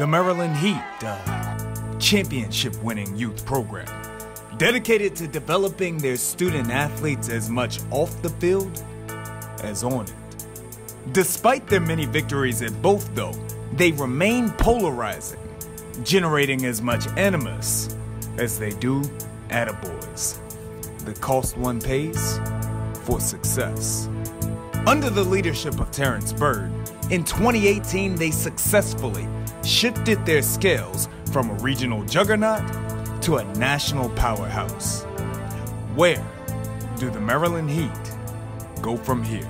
The Maryland Heat, championship-winning youth program, dedicated to developing their student athletes as much off the field as on it. Despite their many victories at both, though, they remain polarizing, generating as much animus as they do attaboys. The cost one pays for success. Under the leadership of Terrence Byrd, in 2018 they successfully shifted their scales from a regional juggernaut to a national powerhouse. Where do the Maryland Heat go from here?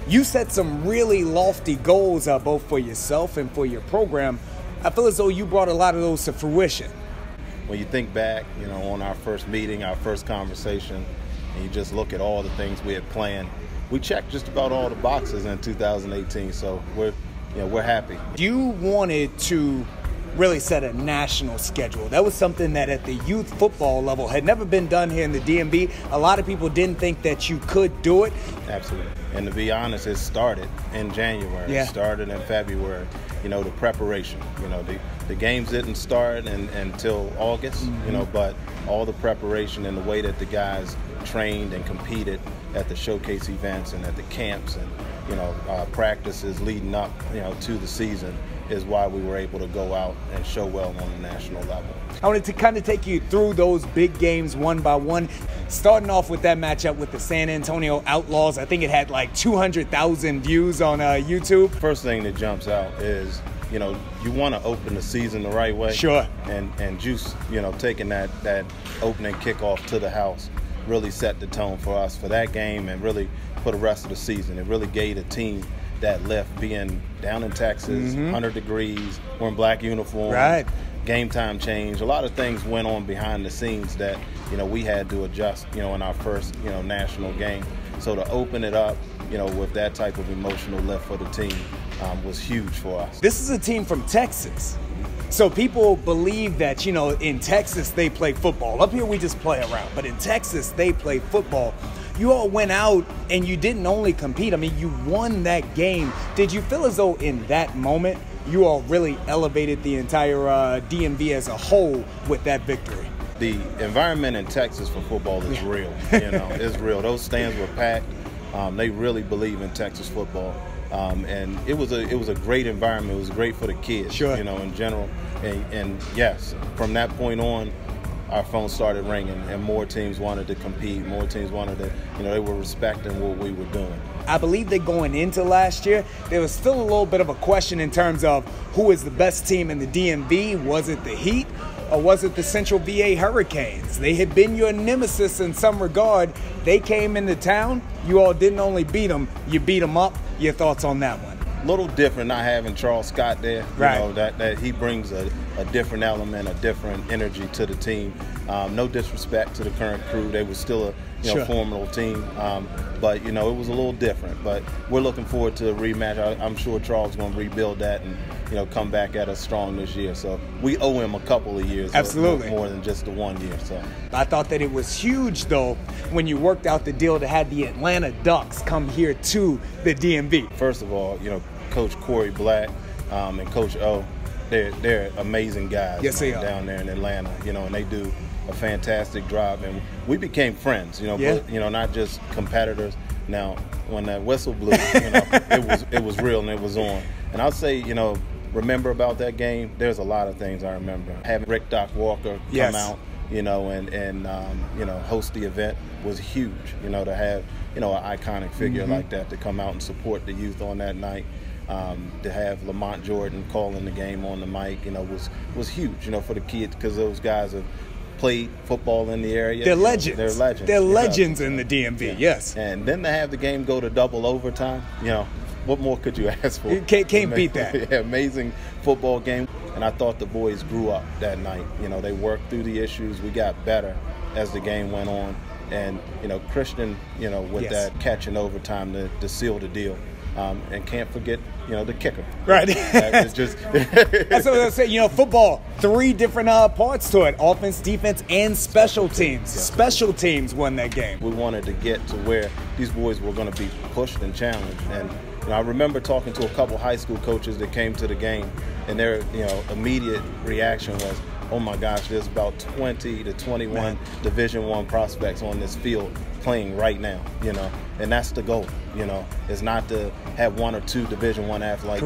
You set some really lofty goals both for yourself and for your program. I feel as though you brought a lot of those to fruition. When you think back, on our first meeting, our first conversation, and you just look at all the things we had planned, we checked just about all the boxes in 2018. So we're happy. You wanted to really set a national schedule. That was something that at the youth football level had never been done here in the DMV. A lot of people didn't think that you could do it. Absolutely. And to be honest, it started in January. Yeah. It started in February. The preparation. The games didn't start until August, but all the preparation and the way that the guys trained and competed at the showcase events and at the camps and practices leading up to the season is why we were able to go out and show well on the national level. I wanted to kind of take you through those big games one by one, starting off with that matchup with the San Antonio Outlawz. I think it had like 200,000 views on YouTube. First thing that jumps out is you want to open the season the right way. Sure. And Juice, taking that opening kickoff to the house really set the tone for us for that game and really for the rest of the season. It really gave the team that lift, being down in Texas, 100 degrees, wearing black uniforms. Right. Game time change. A lot of things went on behind the scenes that we had to adjust in our first national game. So to open it up with that type of emotional lift for the team was huge for us. This is a team from Texas. So people believe that, in Texas they play football. Up here we just play around. But in Texas they play football. You all went out and you didn't only compete. I mean, you won that game. Did you feel as though in that moment you all really elevated the entire DMV as a whole with that victory? The environment in Texas for football is real. It's real. Those stands were packed. They really believe in Texas football. And it was a great environment. It was great for the kids, sure. In general. And yes, from that point on, our phones started ringing, and more teams wanted to compete. More teams wanted to, they were respecting what we were doing. I believe that going into last year, there was still a little bit of a question in terms of who is the best team in the DMV. Was it the Heat or was it the Central VA Hurricanes? They had been your nemesis in some regard. They came into town. You all didn't only beat them, you beat them up. Your thoughts on that one? A little different not having Charles Scott there. Right. That he brings a different element, a different energy to the team. No disrespect to the current crew. They were still a sure. formidable team. But it was a little different. But we're looking forward to a rematch. I'm sure Charles is going to rebuild that and come back at us strong this year. So we owe him a couple of years. Absolutely. More than just the 1 year. So I thought that it was huge, though, when you worked out the deal to have the Atlanta Ducks come here to the DMV. First of all, Coach Corey Black and Coach O, they're amazing guys. Yes, they are. Down there in Atlanta, and they do a fantastic job. And we became friends, Yeah. but, not just competitors. Now, when that whistle blew, it was real and it was on. And I'll say, remember about that game, there's a lot of things I remember. Having Rick Doc Walker come yes. out, and host the event was huge, to have, an iconic figure like that to come out and support the youth on that night. To have Lamont Jordan calling the game on the mic, was huge, for the kids, because those guys have played football in the area. They're legends. They're legends. They're legends in the DMV, yeah. yes. And then to have the game go to double overtime, what more could you ask for? You can't beat that. Yeah, amazing football game. And I thought the boys grew up that night. They worked through the issues. We got better as the game went on. And, Christian, with yes. that catch in overtime to seal the deal. And can't forget, the kicker. Right. It's just That's what I was saying. Football, 3 different parts to it: offense, defense, and special teams. Special teams won that game. We wanted to get to where these boys were going to be pushed and challenged, and I remember talking to a couple high school coaches that came to the game, and their immediate reaction was, oh my gosh, there's about 20 to 21 Division I prospects on this field playing right now, and that's the goal, It's not to have one or two Division I athletes.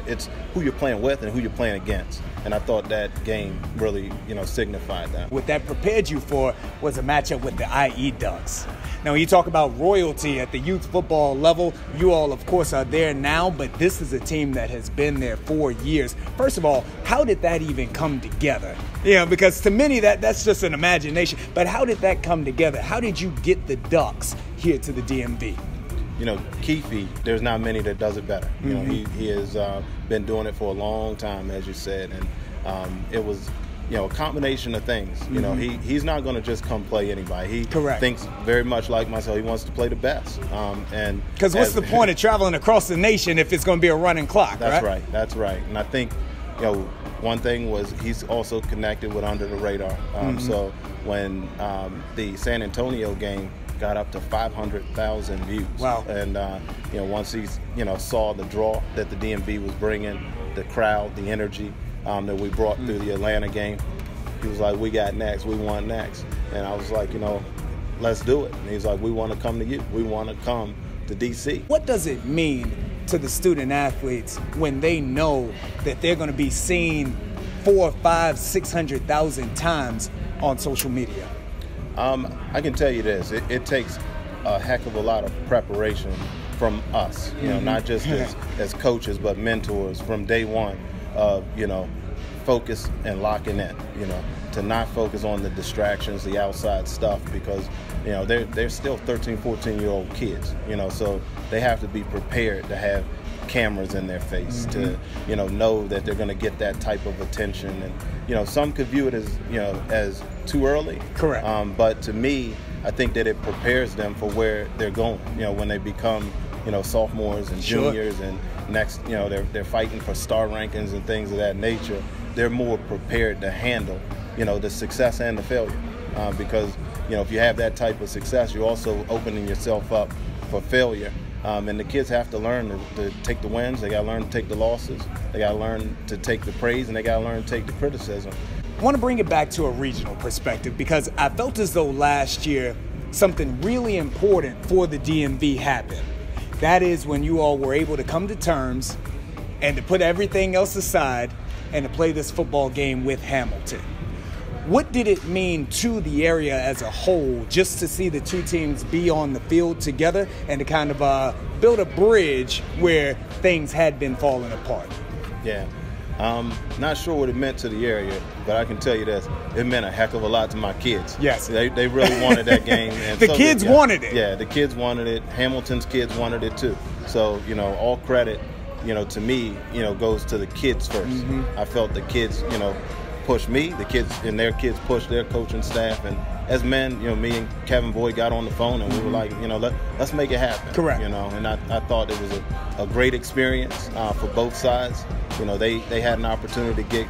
It's who you're playing with and who you're playing against. And I thought that game really, signified that. What that prepared you for was a matchup with the IE Ducks. Now, when you talk about royalty at the youth football level, you all, of course, are there now, but this is a team that has been there for years. First of all, how did that even come together? Because to many, that's just an imagination. But how did that come together? How did you get the Ducks here to the DMV? Keefe, there's not many that does it better. He has been doing it for a long time, as you said, and it was, a combination of things. He's not going to just come play anybody. He thinks very much like myself. He wants to play the best. And because what's the point of traveling across the nation if it's going to be a running clock? That's right. And I think, one thing was he's also connected with Under the Radar. So when the San Antonio game got up to 500,000 views. Wow. And, once he, saw the draw that the DMV was bringing, the crowd, the energy that we brought through the Atlanta game, he was like, we got next, we want next. And I was like, let's do it. And he's like, we want to come to you. We want to come to D.C. What does it mean to the student athletes when they know that they're going to be seen 400,000, 500,000, 600,000 times on social media? I can tell you this, it takes a heck of a lot of preparation from us, not just as coaches, but mentors from day one of, focus and locking in, to not focus on the distractions, the outside stuff, because, they're still 13, 14-year-old kids, so they have to be prepared to have cameras in their face to, know that they're going to get that type of attention. And, some could view it as too early. Correct. But to me, I think that it prepares them for where they're going, when they become, sophomores and juniors and next, they're fighting for star rankings and things of that nature. They're more prepared to handle, the success and the failure. Because, if you have that type of success, you're also opening yourself up for failure. And the kids have to learn to take the wins. They got to learn to take the losses. They got to learn to take the praise, and they got to learn to take the criticism. I want to bring it back to a regional perspective, because I felt as though last year something really important for the DMV happened. That is when you all were able to come to terms and to put everything else aside and to play this football game with Hamilton. What did it mean to the area as a whole just to see the two teams be on the field together and to kind of build a bridge where things had been falling apart? Yeah. Not sure what it meant to the area, but I can tell you this, it meant a heck of a lot to my kids. Yes. They really wanted that game. And the kids wanted it. Yeah, the kids wanted it. Hamilton's kids wanted it too. So, all credit, to me, goes to the kids first. I felt the kids, pushed me, the kids and their kids pushed their coaching staff, and as men, me and Kevin Boyd got on the phone and we were like, let's make it happen. Correct. And I thought it was a great experience for both sides. They had an opportunity to get,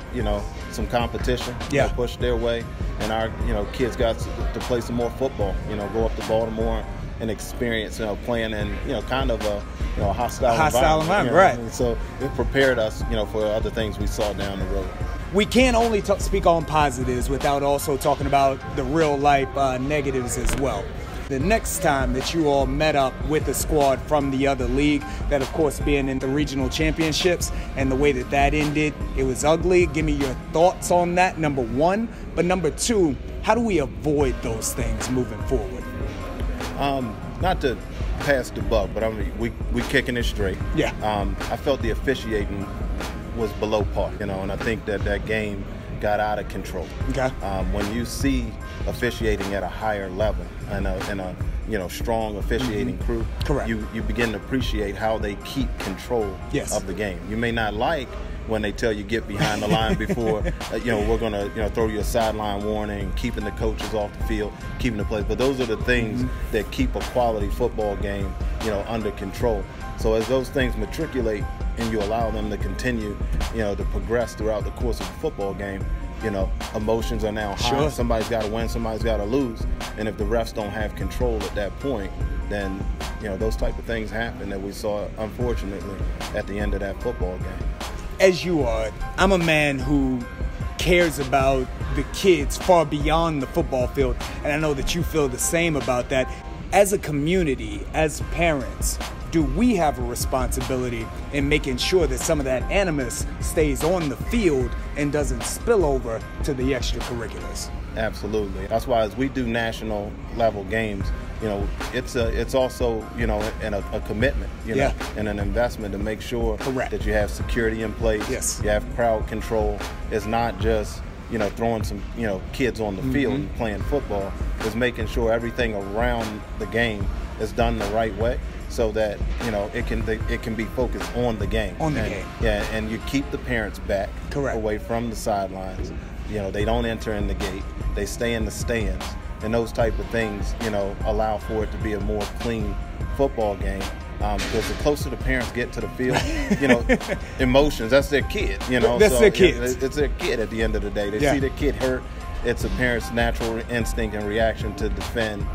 some competition, pushed their way, and our, kids got to play some more football, go up to Baltimore and experience, playing in, kind of a hostile environment. Right. So it prepared us, for other things we saw down the road. We can't only speak on positives without also talking about the real life negatives as well. The next time that you all met up with a squad from the other league, that of course being in the regional championships, and the way that ended, it was ugly. Give me your thoughts on that, number one. But number two, how do we avoid those things moving forward? Not to pass the buck, but we kicking it straight. Yeah. I felt the officiating was below par, and I think that game got out of control. Okay. When you see officiating at a higher level and a strong officiating crew, correct, you begin to appreciate how they keep control of the game. You may not like when they tell you get behind the line before, we're going to throw you a sideline warning, keeping the coaches off the field, keeping the players. But those are the things that keep a quality football game, under control. So as those things matriculate and you allow them to continue, to progress throughout the course of a football game, emotions are now high. Sure. Somebody's got to win, somebody's got to lose. And if the refs don't have control at that point, then those type of things happen that we saw, unfortunately, at the end of that football game. As you are, I'm a man who cares about the kids far beyond the football field, and I know that you feel the same about that. As a community, as parents, do we have a responsibility in making sure that some of that animus stays on the field and doesn't spill over to the extracurriculars? Absolutely. That's why as we do national level games, it's also, a commitment, and an investment to make sure that you have security in place. Yes. You have crowd control. It's not just, throwing some, kids on the field and playing football. It's making sure everything around the game is done the right way, so that it can be focused on the game. Yeah, and you keep the parents back away from the sidelines. They don't enter in the gate. They stay in the stands, and those type of things allow for it to be a more clean football game. Because the closer the parents get to the field, emotions, that's their kid. That's their kids. It's their kid at the end of the day. They see their kid hurt. It's a parent's natural instinct and reaction to defend,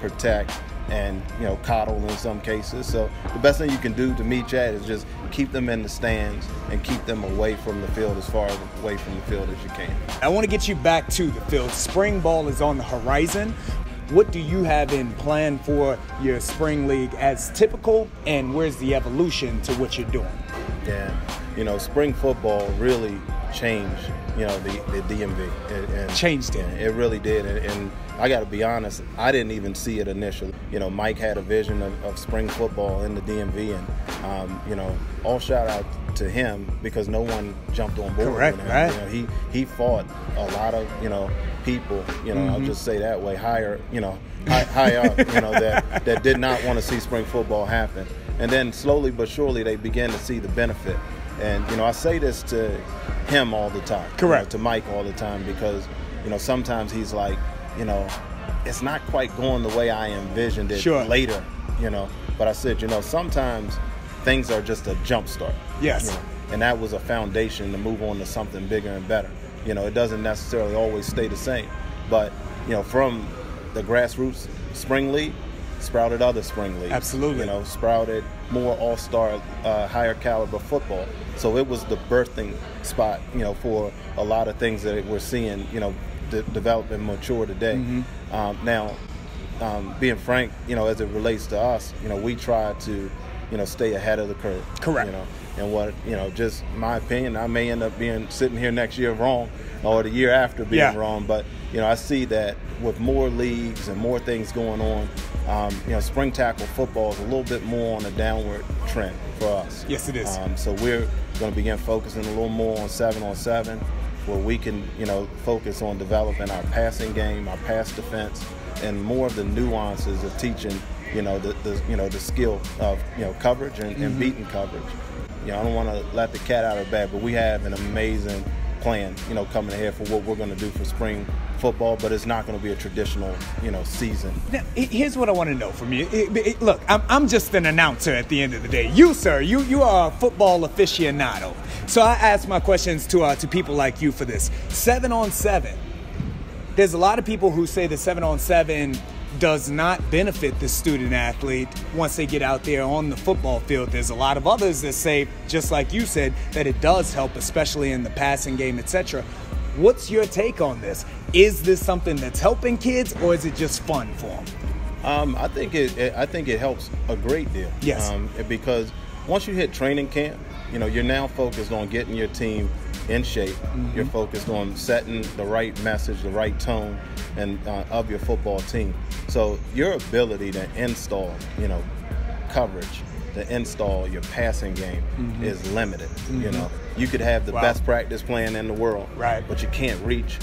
protect, and coddle in some cases. So the best thing you can do, to me, Chad, is just keep them in the stands and keep them away from the field, as far away from the field as you can. I want to get you back to the field. Spring ball is on the horizon. What do you have in plan for your spring league as typical, and where's the evolution to what you're doing? Yeah, spring football really changed, the DMV. Changed it. It really did. And I got to be honest, I didn't even see it initially. Mike had a vision of spring football in the DMV, and, all shout out to him, because no one jumped on board. Correct, with him. right? He fought a lot of, people, I'll just say that way, high up, that did not want to see spring football happen. And then slowly but surely they began to see the benefit. And, I say this to him all the time. Correct. To Mike all the time, because, sometimes he's like, it's not quite going the way I envisioned it later, But I said, sometimes things are just a jump start. Yes. And that was a foundation to move on to something bigger and better. It doesn't necessarily always stay the same. But, from the grassroots spring league, sprouted other spring leagues. Absolutely. Sprouted more all-star, higher caliber football. So it was the birthing spot, for a lot of things that we're seeing, develop and mature today. Now, being frank, as it relates to us, we try to, stay ahead of the curve. Correct. And what, just my opinion, I may end up sitting here next year wrong, or the year after being wrong. But, I see that with more leagues and more things going on, spring tackle football is a little bit more on a downward trend for us. Yes, it is. So we're going to begin focusing a little more on 7-on-7, where we can, focus on developing our passing game, our pass defense, and more of the nuances of teaching, the skill of, coverage and beating coverage. I don't want to let the cat out of the bag, but we have an amazing plan, coming ahead for what we're going to do for spring football, but it's not going to be a traditional, season. Now, here's what I want to know from you. Look, I'm just an announcer at the end of the day. You, sir, you are a football aficionado. So I ask my questions to people like you for this. 7-on-7. There's a lot of people who say that 7-on-7 does not benefit the student athlete once they get out there on the football field. There's a lot of others that say, just like you said, that it does help, especially in the passing game, etc. What's your take on this? Is this something that's helping kids, or is it just fun for them? I think it helps a great deal. Yes. Because once you hit training camp, you're now focused on getting your team in shape. You're focused on setting the right message, the right tone, and of your football team. So your ability to install, coverage, to install your passing game is limited. You could have the best practice plan in the world, right? But you can't reach,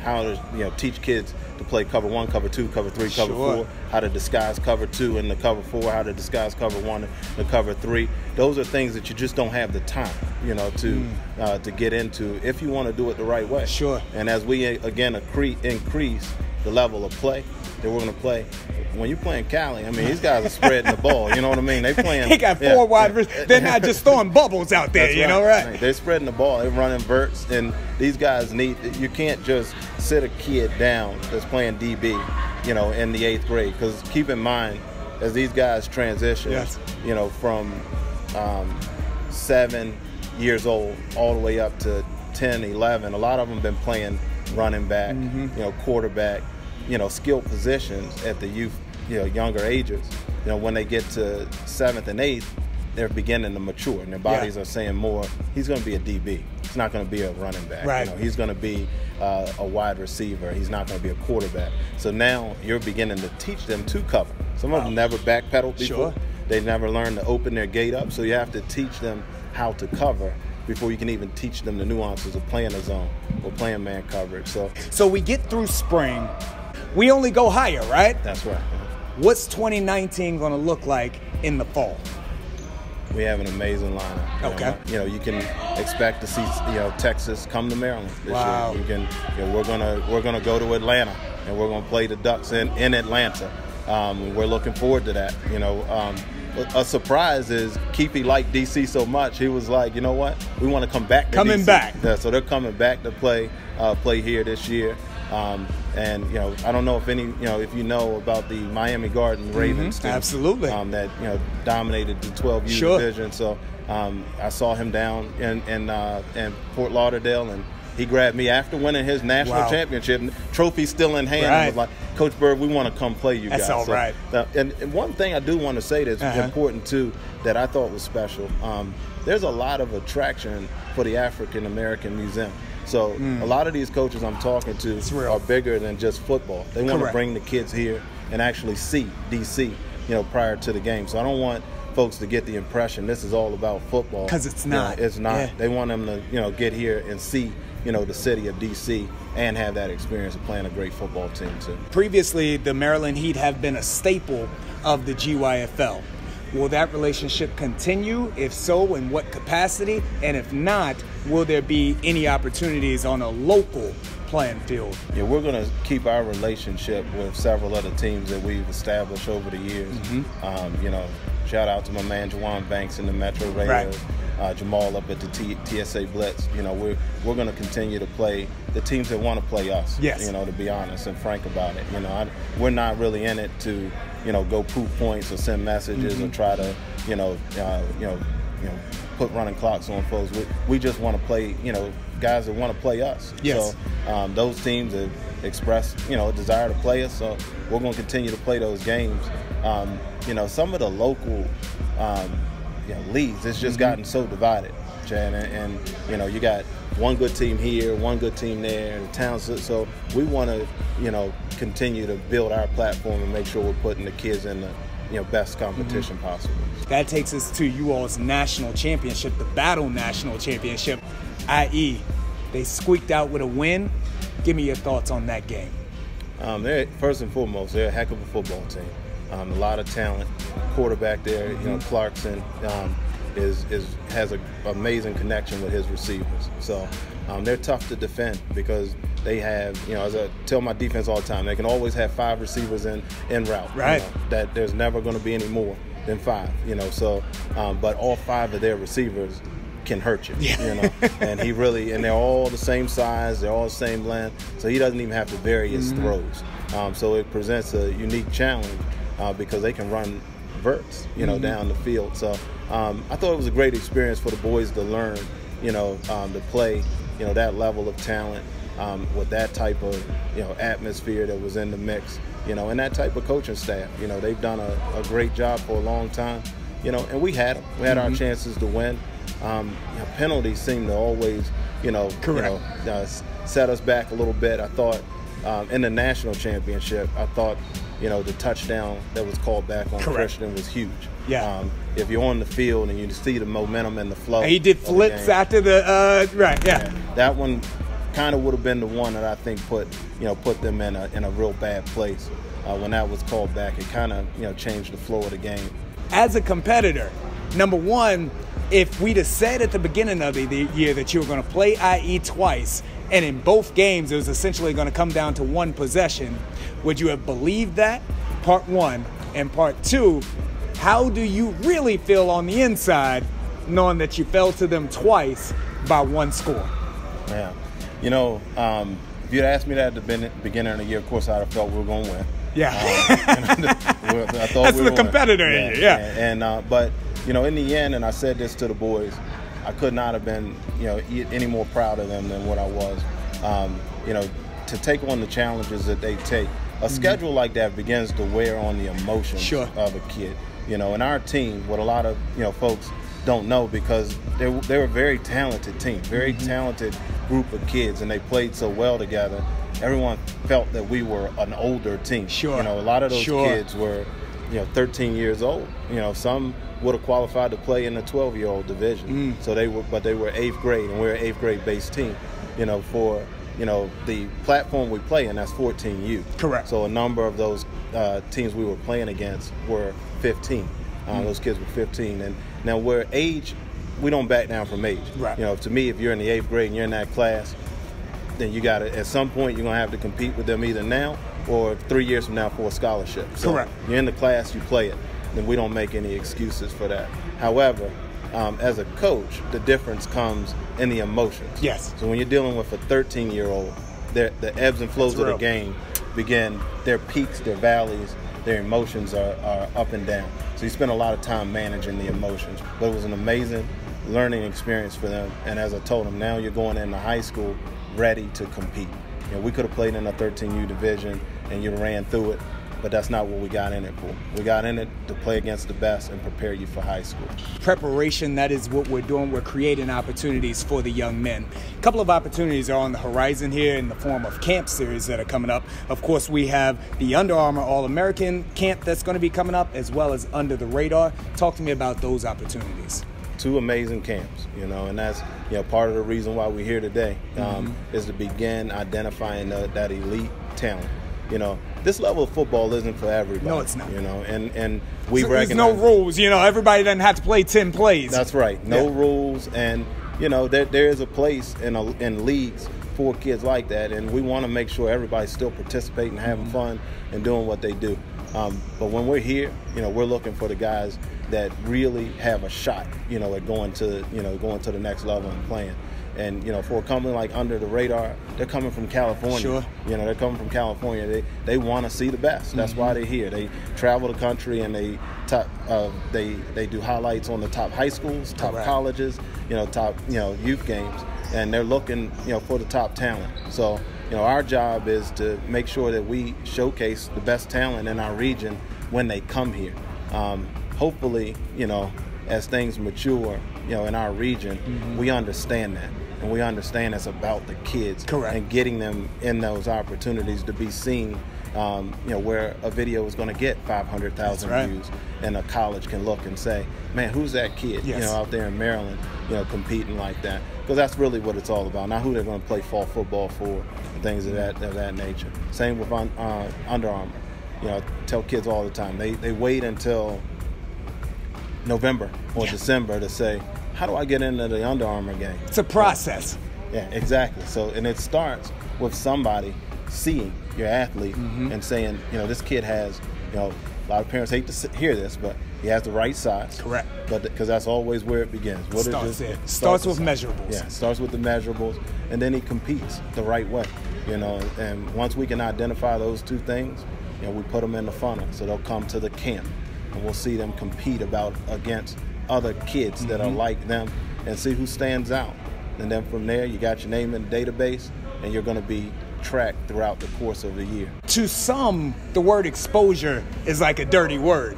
how to, teach kids to play cover 1, cover 2, cover 3, cover 4, how to disguise cover 2 in the cover 4, how to disguise cover 1 in the cover 3. Those are things that you just don't have the time, to get into if you want to do it the right way. Sure. And as we again increase the level of play that we're going to play. When you're playing Cali, these guys are spreading the ball. You know what I mean? They playing. They got 4 wide receivers. They're not just throwing bubbles out there. Right. They're spreading the ball. They're running verts, and these guys you can't just sit a kid down that's playing DB, in the 8th grade. Because keep in mind, as these guys transition, you know, from 7 years old all the way up to 10, 11, a lot of them been playing running back, you know, quarterback, you know, skilled positions at the younger ages. You know, when they get to 7th and 8th, they're beginning to mature, and their bodies are saying more, he's going to be a DB. He's not going to be a running back. Right. You know, he's going to be a wide receiver. He's not going to be a quarterback. So now you're beginning to teach them to cover. Some of them never backpedaled before. They never learned to open their gate up, so you have to teach them how to cover before you can even teach them the nuances of playing a zone or playing man coverage. So we get through spring. We only go higher, right? That's right. What's 2019 going to look like in the fall? We have an amazing lineup. Okay. You know, you can expect to see, you know, Texas come to Maryland this year. You can, you know, we're gonna go to Atlanta, and we're gonna play the Ducks in Atlanta. We're looking forward to that. You know, a surprise is Keefe liked DC so much. He was like, you know what, we want to come back to DC. Yeah, so they're coming back to play here this year. And you know, I don't know if if you know about the Miami Garden Ravens team, absolutely, that dominated the 12U division. So I saw him down in Fort Lauderdale, and he grabbed me after winning his national championship, trophy still in hand. And was like, Coach Byrd, we want to come play you guys. That's all right. And one thing I do want to say that's important too, that I thought was special. There's a lot of attraction for the African American Museum. So a lot of these coaches I'm talking to are bigger than just football. They want to bring the kids here and actually see DC, you know, prior to the game. So I don't want folks to get the impression this is all about football. Because it's not. You know, it's not. Yeah. They want them to, you know, get here and see, you know, the city of DC and have that experience of playing a great football team too. Previously, the Maryland Heat have been a staple of the GYFL. Will that relationship continue? If so, in what capacity? And if not, will there be any opportunities on a local playing field? Yeah, we're going to keep our relationship with several other teams that we've established over the years. You know, shout out to my man Juwan Banks in the Metro Raiders, Jamal up at the TSA Blitz. You know, we're going to continue to play the teams that want to play us. Yes. You know, to be honest and frank about it. You know, we're not really in it to, you know, go proof points or send messages or try to, you know, put running clocks on folks. We just want to play, you know, guys that want to play us. Yes. So those teams have expressed, you know, a desire to play us. So we're going to continue to play those games. You know, some of the local leagues, it's just gotten so divided, Chad, and you know, you got one good team here, one good team there, the towns. So we want to, you know, continue to build our platform and make sure we're putting the kids in the, you know, best competition possible. That takes us to you all's national championship, the Battle National Championship, i.e., they squeaked out with a win. Give me your thoughts on that game. They're, first and foremost, they're a heck of a football team. A lot of talent. Quarterback there, you know, Clarkson has an amazing connection with his receivers. So they're tough to defend because they have, you know, as I tell my defense all the time, they can always have 5 receivers in route. Right. You know, that there's never going to be any more than 5. You know, so but all 5 of their receivers can hurt you. You know, and they're all the same size, they're all the same length, so he doesn't even have to vary his throws. So it presents a unique challenge because they can run verts, you know, down the field. So I thought it was a great experience for the boys to learn, you know, to play, you know, that level of talent with that type of, you know, atmosphere that was in the mix, you know, and that type of coaching staff. You know, they've done a great job for a long time, you know, and we had them. We had our chances to win. You know, penalties seem to always, you know, set us back a little bit. I thought in the national championship, I thought, you know, the touchdown that was called back on Christian was huge. Yeah. If you're on the field and you see the momentum and the flow. And he did flips after the that one kind of would have been the one that I think put them in a real bad place. When that was called back, it kind of, you know, changed the flow of the game. As a competitor, number one, if we'd have said at the beginning of the year that you were going to play IE twice, and in both games it was essentially going to come down to one possession, would you have believed that? Part one. And part two, how do you really feel on the inside knowing that you fell to them twice by 1 score? Yeah. You know, if you'd asked me that at the beginning of the year, of course I'd have felt we were going to win. Yeah. I thought That's we the were competitor in you, yeah. And but you know, in the end, and I said this to the boys, I could not have been, you know, any more proud of them than what I was. You know, to take on the challenges that they take. A schedule like that begins to wear on the emotions of a kid. You know, and our team, what a lot of, you know, folks don't know, because they were a very talented team, very talented group of kids, and they played so well together. Everyone felt that we were an older team. You know, a lot of those kids were, you know, 13 years old. You know, some would have qualified to play in the 12-year-old division. So they were 8th grade, and we're an 8th grade based team. You know, for, you know, the platform we play in, that's 14U. Correct. So a number of those teams we were playing against were 15. Those kids were 15. And now we're age, we don't back down from age. Right. You know, to me, if you're in the 8th grade and you're in that class, then you got to, at some point, you're going to have to compete with them either now or 3 years from now for a scholarship. So correct. You're in the class, you play it. Then we don't make any excuses for that. However, as a coach, the difference comes in the emotions. Yes. So when you're dealing with a 13-year-old, the ebbs and flows of the game begin, their peaks, their valleys, their emotions are up and down. So you spend a lot of time managing the emotions. But it was an amazing learning experience for them. And as I told them, now you're going into high school ready to compete. You know, we could have played in a 13U division and you ran through it, but that's not what we got in it for. We got in it to play against the best and prepare you for high school. Preparation, that is what we're doing. We're creating opportunities for the young men. A couple of opportunities are on the horizon here in the form of camp series that are coming up. Of course, we have the Under Armour All-American camp that's going to be coming up, as well as Under the Radar. Talk to me about those opportunities. 2 amazing camps, you know, and that's, you know, part of the reason why we're here today, is to begin identifying that elite talent. You know, this level of football isn't for everybody. No, it's not. You know, and we recognize there's no rules. You know, everybody doesn't have to play 10 plays. That's right. No rules, and you know, there is a place in leagues for kids like that, and we want to make sure everybody's still participating, having fun, and doing what they do. But when we're here, you know, we're looking for the guys that really have a shot, you know, at going to the next level and playing. And, you know, for a company like Under the Radar, they're coming from California. You know, they're coming from California. They want to see the best. That's why they're here. They travel the country and they do highlights on the top high schools, top colleges, you know, top, you know, youth games. And they're looking, you know, for the top talent. So, you know, our job is to make sure that we showcase the best talent in our region when they come here. Hopefully, you know, as things mature, you know, in our region, we understand that. And we understand it's about the kids. And getting them in those opportunities to be seen, you know, where a video is going to get 500,000 views, and a college can look and say, man, who's that kid, you know, out there in Maryland, you know, competing like that? Because that's really what it's all about, not who they're going to play fall football for, and things of that nature. Same with Under Armour. You know, I tell kids all the time, they wait until November or December to say, how do I get into the Under Armour game? It's a process. Yeah, exactly. So, and it starts with somebody seeing your athlete and saying, you know, this kid has, you know, a lot of parents hate to hear this, but he has the right size. But because that's always where it begins. Starts with measurables. Yeah, it starts with the measurables, and then he competes the right way. You know, and once we can identify those 2 things, you know, we put them in the funnel, so they'll come to the camp, and we'll see them compete against other kids that are like them, and see who stands out. And then from there, you got your name in the database, and you're going to be tracked throughout the course of the year. To some, the word exposure is like a dirty word.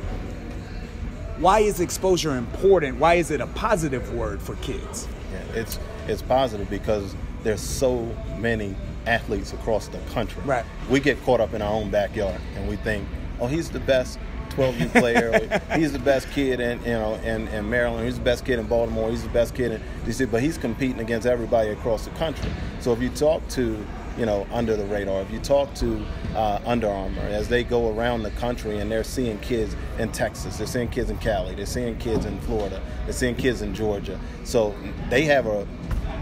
Why is exposure important? Why is it a positive word for kids? Yeah, it's positive because there's so many athletes across the country. We get caught up in our own backyard, and we think, oh, he's the best 12U player. He's the best kid in Maryland. He's the best kid in Baltimore. He's the best kid in DC. But he's competing against everybody across the country. So if you talk to, you know, Under the Radar, if you talk to Under Armour, as they go around the country and they're seeing kids in Texas, they're seeing kids in Cali, they're seeing kids in Florida, they're seeing kids in Georgia. So they have a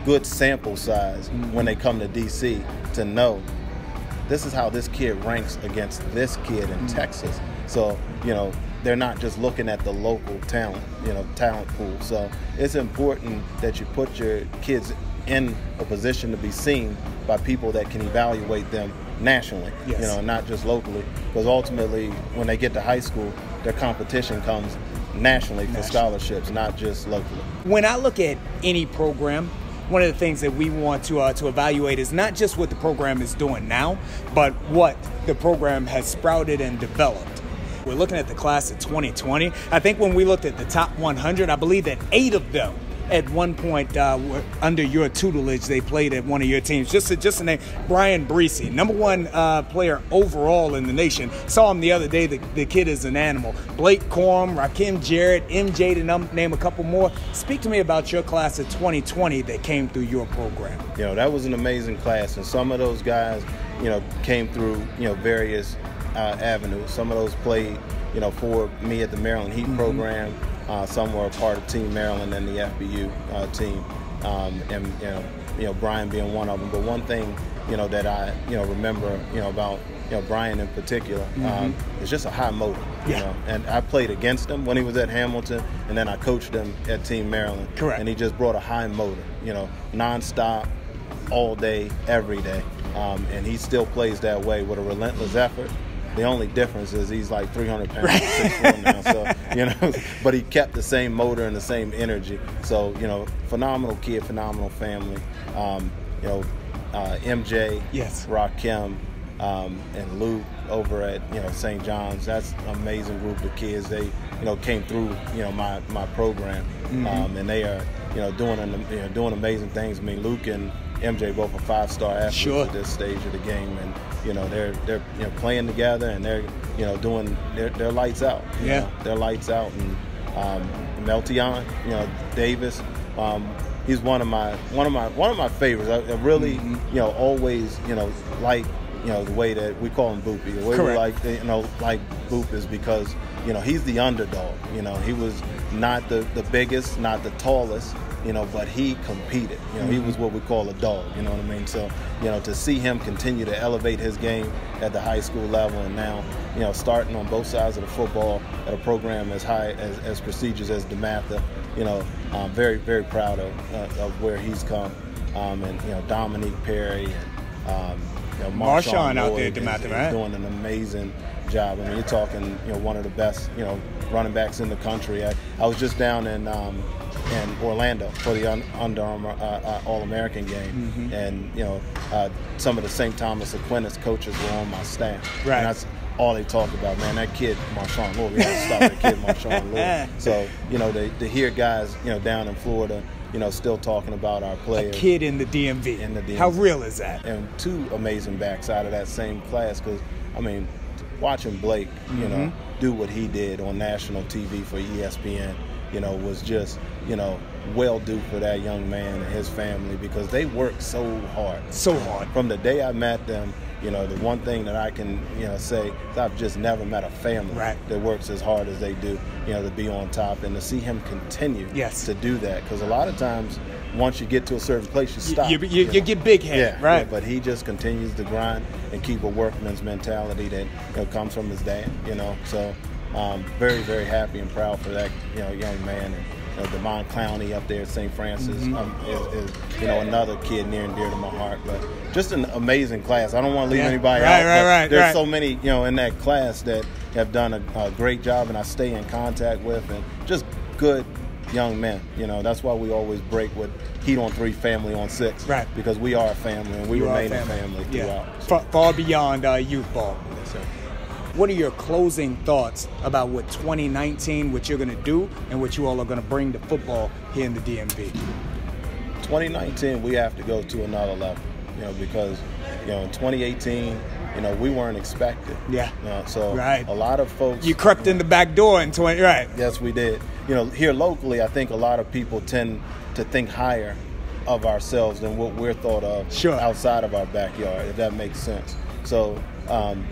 good sample size when they come to DC to know this is how this kid ranks against this kid in Texas. So, you know, they're not just looking at the local talent, you know, talent pool. So it's important that you put your kids in a position to be seen by people that can evaluate them nationally, yes. You know, not just locally, because ultimately when they get to high school, their competition comes nationally for scholarships, not just locally. When I look at any program, one of the things that we want to evaluate is not just what the program is doing now, but what the program has sprouted and developed. We're looking at the class of 2020. I think when we looked at the top 100, I believe that 8 of them at one point were under your tutelage. They played at one of your teams. Just to name, Brian Breesy, #1 player overall in the nation. Saw him the other day. The kid is an animal. Blake Corum, Rakim Jarrett, MJ, to name a couple more. Speak to me about your class of 2020 that came through your program. You know, that was an amazing class, and some of those guys, you know, came through, you know, various avenues. Some of those played, you know, for me at the Maryland Heat program. Some were a part of Team Maryland and the FBU team, and you know, Brian being one of them. But one thing, you know, that I, you know, remember, you know, about, you know, Brian in particular, is just a high motor. You know, and I played against him when he was at Hamilton, and then I coached him at Team Maryland. Correct. And he just brought a high motor, you know, nonstop, all day, every day, and he still plays that way with a relentless effort. The only difference is he's like 300 pounds, 6'1" now. So, you know, but he kept the same motor and the same energy. So, you know, phenomenal kid, phenomenal family. You know, MJ, yes. Rakim, and Luke over at, you know, St. John's. That's an amazing group of kids. They, you know, came through, you know, my program, and they are, you know, doing amazing things. I mean, Luke and MJ both are 5-star athletes at this stage of the game, and you know, they're you know, playing together, and they're, you know, doing their lights out. You know, they're lights out. And Meltion, you know, Davis, he's one of my favorites. I really, you know, always, you know, like, you know, the way that we call him Boopy. The way we like, you know, like Boop is because, you know, he's the underdog. You know, he was not the biggest, not the tallest, you know, but he competed. You know, he was what we call a dog, you know what I mean? So, you know, to see him continue to elevate his game at the high school level, and now, you know, starting on both sides of the football at a program as high, as prestigious as Atha, you know, I'm very, very proud of where he's come. And, you know, Dominique Perry and, you know, Marshawn out there at Atha, right? Doing an amazing job. I mean, you're talking, you know, one of the best, you know, running backs in the country. I was just down in Orlando for the Under Armour All-American game, and you know, some of the St. Thomas Aquinas coaches were on my staff. Right. And that's all they talked about. Man, that kid Marshawn Lord, we had to stop that kid Marshawn Lord. So, you know, to hear guys, you know, down in Florida, you know, still talking about our players. A kid in the DMV. In the DMV. How real is that? And 2 amazing backs out of that same class, because, I mean, watching Blake, you know, do what he did on national TV for ESPN, you know, was just, you know, well due for that young man and his family, because they work so hard. So hard. From the day I met them, you know, the one thing that I can, you know, say is I've just never met a family that works as hard as they do, you know, to be on top, and to see him continue to do that. Because a lot of times, once you get to a certain place, you stop. You get big-headed, right? Yeah, but he just continues to grind and keep a workman's mentality that, you know, comes from his dad, you know. So very, very happy and proud for that, you know, young man. And, you know, Damon Clowney up there at St. Francis is, you know, another kid near and dear to my heart. But just an amazing class. I don't want to leave anybody out. There's so many, you know, in that class that have done a great job, and I stay in contact with, and just good young men. You know, that's why we always break with Heat on 3, family on 6. Right. Because we are a family, and we remain a family throughout. Far beyond youth ball. Yes, sir. What are your closing thoughts about what 2019, what you're going to do, and what you all are going to bring to football here in the DMV? 2019, we have to go to another level, you know, because, you know, in 2018, you know, we weren't expected. Yeah. You know, so a lot of folks. You crept in the back door in 20, right? Yes, we did. You know, here locally, I think a lot of people tend to think higher of ourselves than what we're thought of outside of our backyard, if that makes sense. So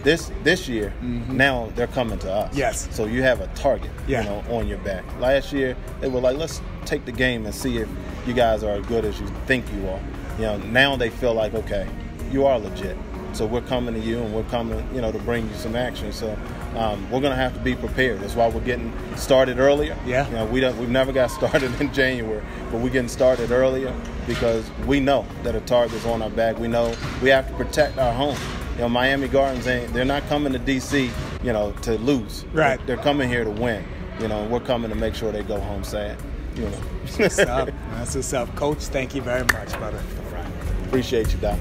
this year, now they're coming to us. Yes. So you have a target, you know, on your back. Last year, they were like, let's take the game and see if you guys are as good as you think you are. You know, now they feel like, okay, you are legit. So we're coming to you, and we're coming, you know, to bring you some action. So we're going to have to be prepared. That's why we're getting started earlier. Yeah. You know, we've never got started in January, but we're getting started earlier because we know that a target's on our back. We know we have to protect our home. You know, Miami Gardens they're not coming to D.C., you know, to lose. Right. They're coming here to win. You know, and we're coming to make sure they go home sad. You know. That's what's up. That's what's up. Coach, thank you very much, brother. Appreciate you, Doc.